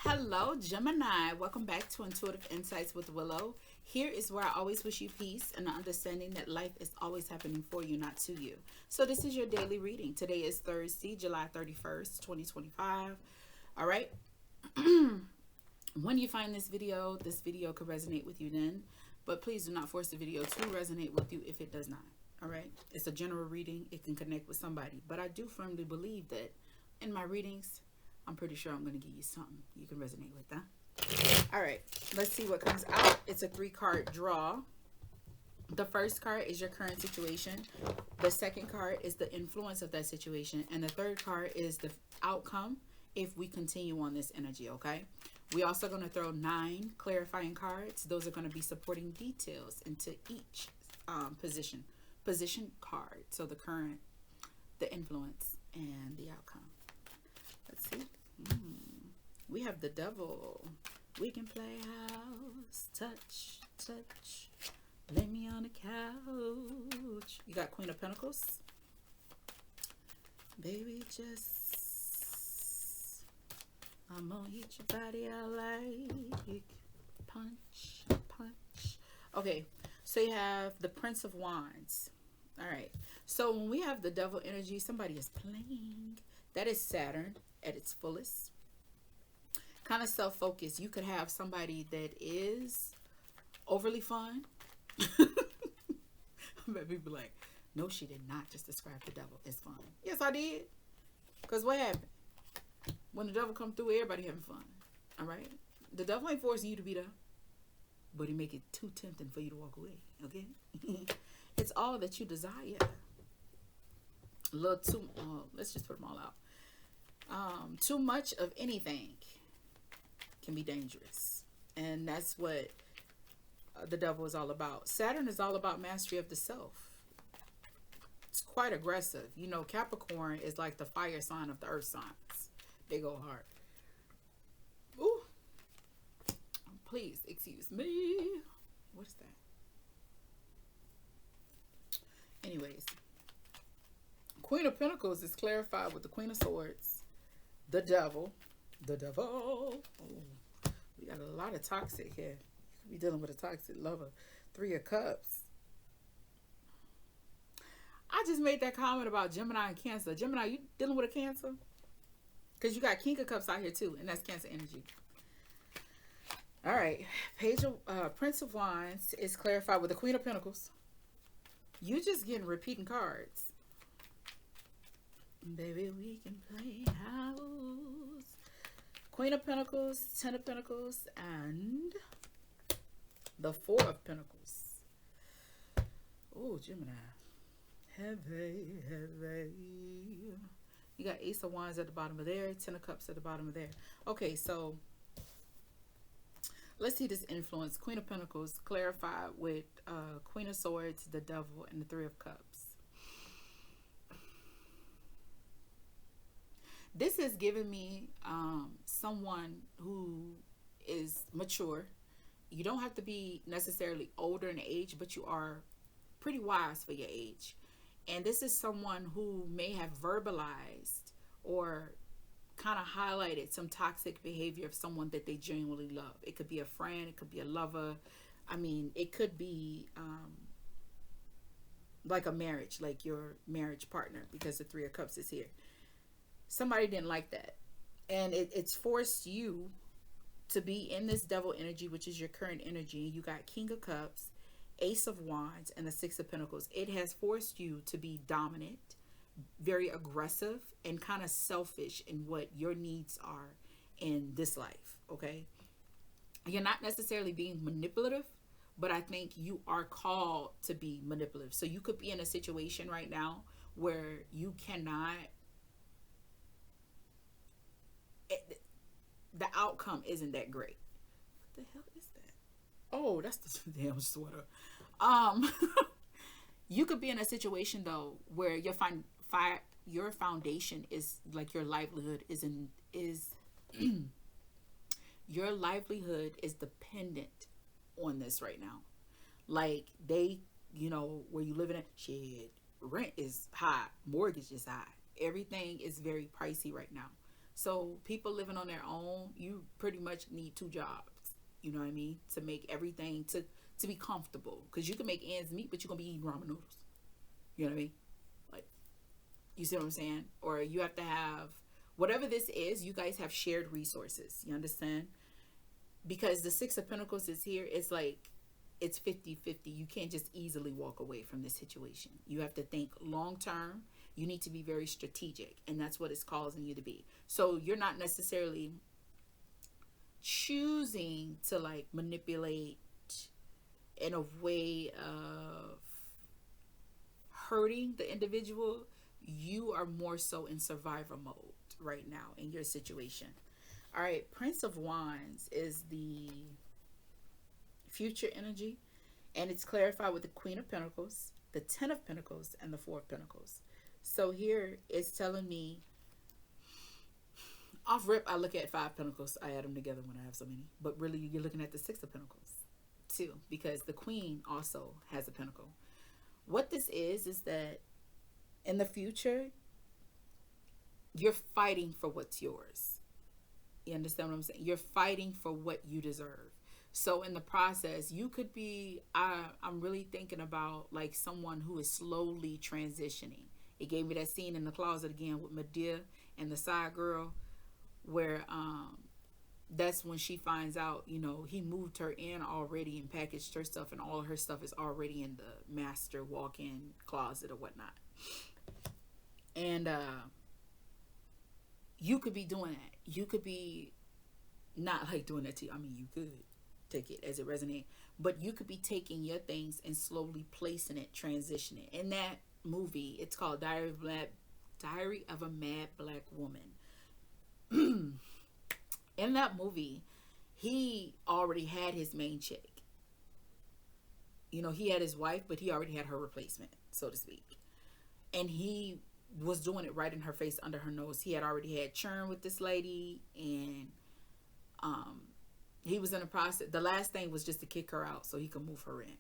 Hello, Gemini. Welcome back to Intuitive Insights with Willow. Here is where I always wish you peace and the understanding that life is always happening for you, not to you. So, this is your daily reading. Today is Thursday, July 31st, 2025. All right. When you find this video could resonate with you then, but please do not force the video to resonate with you if it does not. All right. It's a general reading, it can connect with somebody, but I do firmly believe that in my readings, I'm pretty sure I'm going to give you something you can resonate with, huh? All right, let's see what comes out. It's a 3-card draw. The first card is your current situation. The second card is the influence of that situation. And the third card is the outcome if we continue on this energy, okay? We also going to throw 9 clarifying cards. Those are going to be supporting details into each position card. So the current, the influence, and the outcome. Let's see. We have the devil. We can play house. Touch, touch. Lay me on the couch. You got Queen of Pentacles. Baby, just I'm gonna hit your body out like punch, punch. Okay, so you have the Prince of Wands. All right. So when we have the devil energy, somebody is playing. That is Saturn at its fullest. Kind of self-focused. You could have somebody that is overly fun. But people like, no, she did not just describe the devil as fun. Yes, I did. Because what happened? When the devil come through, everybody having fun. All right? The devil ain't forcing you to be there. But he make it too tempting for you to walk away. Okay? It's all that you desire. A little too, let's just put them all out. Too much of anything can be dangerous, and that's what the devil is all about. Saturn is all about mastery of the self. It's quite aggressive. You know, Capricorn is like the fire sign of the earth signs. They go hard. Ooh, please excuse me. What is that? Anyways, Queen of Pentacles is clarified with the Queen of Swords, the devil. Oh, we got a lot of toxic here. You could be dealing with a toxic lover. 3 of Cups. I just made that comment about Gemini and Cancer. Gemini, you dealing with a Cancer? Because you got King of Cups out here too, and that's Cancer energy. All right. Prince of Wands is clarified with the Queen of Pentacles. You just getting repeating cards. Baby, we can play house. Queen of Pentacles, 10 of Pentacles, and the 4 of Pentacles. Oh, Gemini. Heavy, heavy. You got Ace of Wands at the bottom of there, 10 of Cups at the bottom of there. Okay, so let's see this influence. Queen of Pentacles clarified with Queen of Swords, the Devil, and the 3 of Cups. This has given me someone who is mature. You don't have to be necessarily older in age, but you are pretty wise for your age. And this is someone who may have verbalized or kind of highlighted some toxic behavior of someone that they genuinely love. It could be a friend, it could be a lover. I mean, it could be like a marriage, like your marriage partner, because the 3 of Cups is here. Somebody didn't like that, and it's forced you to be in this devil energy, which is your current energy. You got King of Cups, Ace of Wands, and the 6 of Pentacles. It has forced you to be dominant, very aggressive, and kind of selfish in what your needs are in this life. Okay, you're not necessarily being manipulative, but I think you are called to be manipulative. So you could be in a situation right now where you cannot, the outcome isn't that great. What the hell is that? Oh, that's the damn sweater. You could be in a situation though where your foundation is like your livelihood is your livelihood is dependent on this right now. Like they, you know, where you living at, shit, rent is high, mortgage is high, everything is very pricey right now. So people living on their own, you pretty much need two jobs. You know what I mean? To make everything to be comfortable. Because you can make ends meet, but you're gonna be eating ramen noodles. You know what I mean? Like, you see what I'm saying? Or you have to have whatever this is. You guys have shared resources. You understand? Because the Six of Pentacles is here. It's like it's 50-50. You can't just easily walk away from this situation. You have to think long term. You need to be very strategic, and that's what it's causing you to be. So you're not necessarily choosing to like manipulate in a way of hurting the individual. You are more so in survivor mode right now in your situation. All right, Prince of Wands is the future energy, and it's clarified with the Queen of Pentacles, the Ten of Pentacles, and the Four of Pentacles. So here it's telling me, off rip, I look at Five Pentacles. I add them together when I have so many. But really, you're looking at the Six of Pentacles too, because the Queen also has a pentacle. What this is that in the future, you're fighting for what's yours. You understand what I'm saying? You're fighting for what you deserve. So in the process, you could be, I'm really thinking about like someone who is slowly transitioning. It gave me that scene in the closet again with Medea and the side girl, where that's when she finds out, you know, he moved her in already and packaged her stuff, and all of her stuff is already in the master walk-in closet or whatnot. And you could be doing that. You could be not like doing that to you. I mean, you could take it as it resonates, but you could be taking your things and slowly placing it, transitioning. In that movie, it's called Diary of a Mad Black Woman. In that movie, he already had his main chick. You know, he had his wife, but he already had her replacement, so to speak. And he was doing it right in her face, under her nose. He had already had churn with this lady, and he was in the process. The last thing was just to kick her out so he could move her in.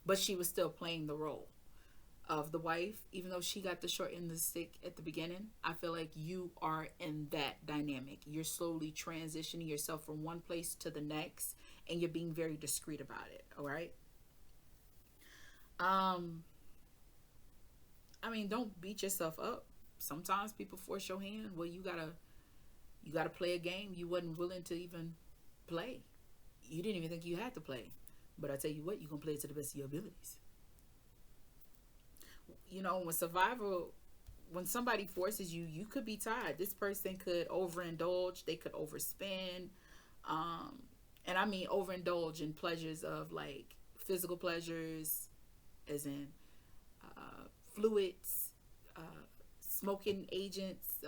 But she was still playing the role of the wife, even though she got the short end of the stick at the beginning. I feel like you are in that dynamic. You're slowly transitioning yourself from one place to the next, and you're being very discreet about it. All right. I mean, don't beat yourself up. Sometimes people force your hand. Well, you gotta play a game you wasn't willing to even play. You didn't even think you had to play. But I tell you what, you're gonna play it to the best of your abilities. You know, when somebody forces you, you could be tired. This person could overindulge. They could overspend. And I mean overindulge in pleasures of like physical pleasures, as in fluids, smoking agents,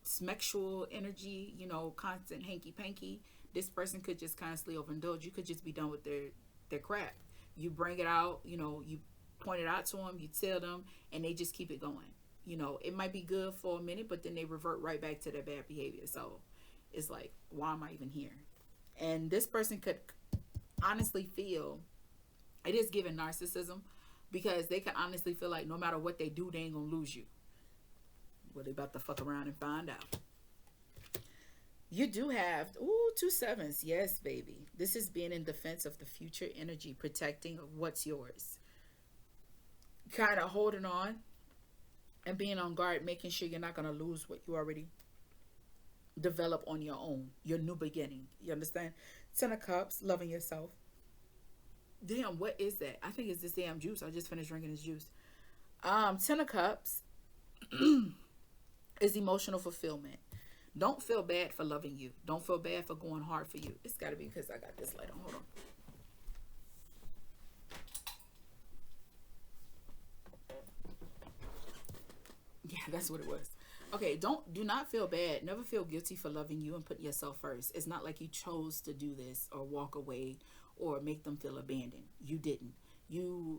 sexual energy, you know, constant hanky-panky. This person could just constantly overindulge. You could just be done with their crap. You bring it out, you know, you point it out to them, you tell them, and they just keep it going. You know, it might be good for a minute, but then they revert right back to their bad behavior. So it's like, why am I even here? And this person could honestly feel, it is given narcissism, because they can honestly feel like no matter what they do, they ain't gonna lose you. Well, they about to fuck around and find out. You do have, two sevens. Yes, baby. This is being in defense of the future energy, protecting what's yours. Kind of holding on and being on guard, making sure you're not going to lose what you already develop on your own, your new beginning. You understand? Ten of Cups, loving yourself. Damn, what is that? I think it's this damn juice. I just finished drinking this juice. Ten of Cups is emotional fulfillment. Don't feel bad for loving you. Don't feel bad for going hard for you. It's got to be because I got this light on. Hold on. Yeah, that's what it was. Okay, do not feel bad. Never feel guilty for loving you and putting yourself first. It's not like you chose to do this or walk away or make them feel abandoned. You didn't. You've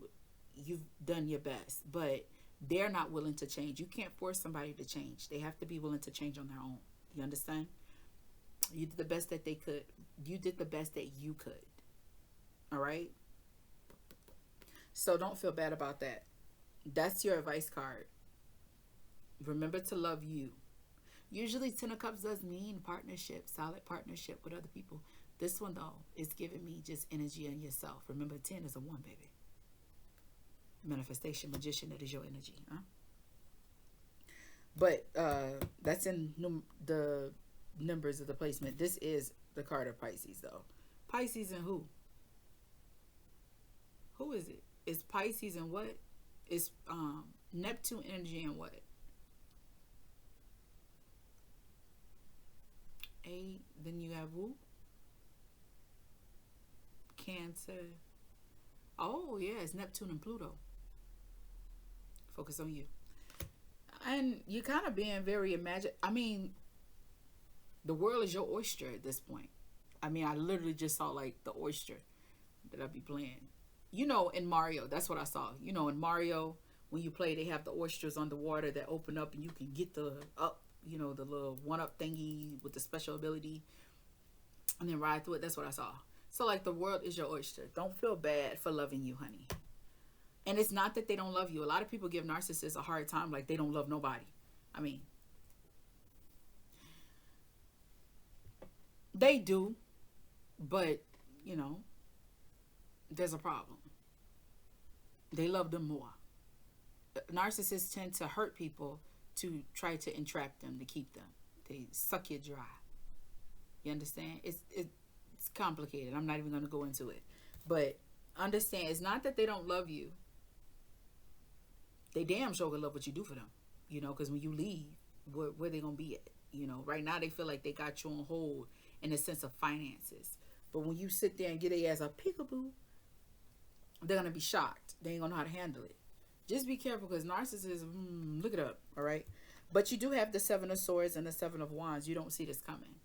done your best, but they're not willing to change. You can't force somebody to change. They have to be willing to change on their own. You understand? You did the best that they could. You did the best that you could. All right? So don't feel bad about that. That's your advice card. Remember to love you. Usually 10 of Cups does mean partnership, solid partnership with other people. This one, though, is giving me just energy on yourself. Remember, 10 is a 1, baby. Manifestation, magician, that is your energy. Huh? But that's in the numbers of the placement. This is the card of Pisces, though. Pisces and who? Who is it? It's Pisces and what? It's Neptune energy and what? 8. Then you have who? Cancer. Oh, yeah, it's Neptune and Pluto. Focus on you. And you're kind of being very I mean, the world is your oyster at this point. I mean, I literally just saw like the oyster that I'd be playing. You know, in Mario, that's what I saw. You know, in Mario, when you play, they have the oysters underwater that open up and you can get the you know, the little one-up thingy with the special ability and then ride through it. That's what I saw. So, like, the world is your oyster. Don't feel bad for loving you, honey. And it's not that they don't love you. A lot of people give narcissists a hard time like they don't love nobody. I mean, they do, but, you know, there's a problem. They love them more. Narcissists tend to hurt people to try to entrap them, to keep them. They suck you dry. You understand? It's complicated. I'm not even going to go into it. But understand, it's not that they don't love you. They damn sure gonna love what you do for them. You know, because when you leave, where they going to be at? You know, right now they feel like they got you on hold in a sense of finances. But when you sit there and get their ass a peekaboo, they're going to be shocked. They ain't going to know how to handle it. Just be careful because narcissism, look it up, all right? But you do have the 7 of Swords and the 7 of Wands. You don't see this coming.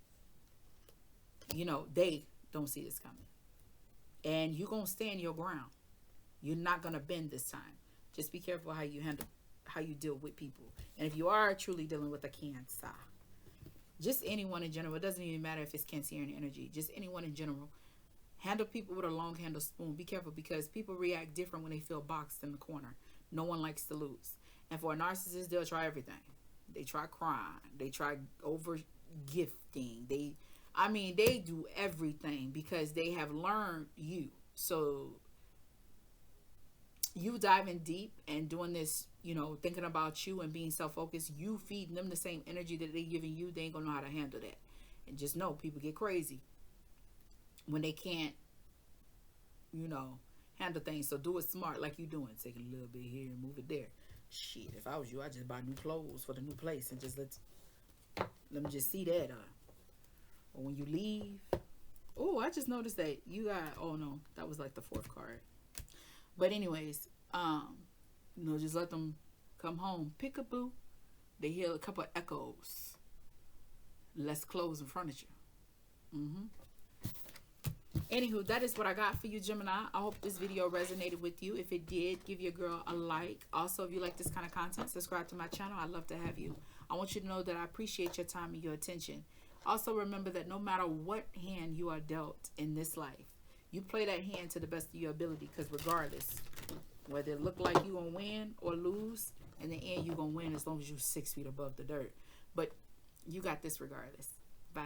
You know, they don't see this coming. And you're going to stand your ground. You're not going to bend this time. Just be careful how you deal with people. And if you are truly dealing with a Cancer, just anyone in general, it doesn't even matter if it's Cancerian energy, just anyone in general, handle people with a long handle spoon. Be careful because people react different when they feel boxed in the corner. No one likes to lose. And for a narcissist, they'll try everything. They try crime. They try over gifting. They do everything because they have learned you. So you diving deep and doing this, you know, thinking about you and being self-focused, you feeding them the same energy that they giving you, they ain't gonna know how to handle that. And just know, people get crazy when they can't, you know, handle things. So do it smart like you doing. Take a little bit here and move it there. Shit, if I was you, I'd just buy new clothes for the new place and just let me just see that. Or when you leave. Oh, I just noticed that you got, oh no, that was like the 4th card. But anyways, you know, just let them come home. Peekaboo. They hear a couple of echoes. Less clothes and furniture. Anywho, that is what I got for you, Gemini. I hope this video resonated with you. If it did, give your girl a like. Also, if you like this kind of content, subscribe to my channel. I'd love to have you. I want you to know that I appreciate your time and your attention. Also, remember that no matter what hand you are dealt in this life, you play that hand to the best of your ability, because regardless, whether it look like you're going to win or lose, in the end, you're going to win as long as you're 6 feet above the dirt. But you got this regardless. Bye.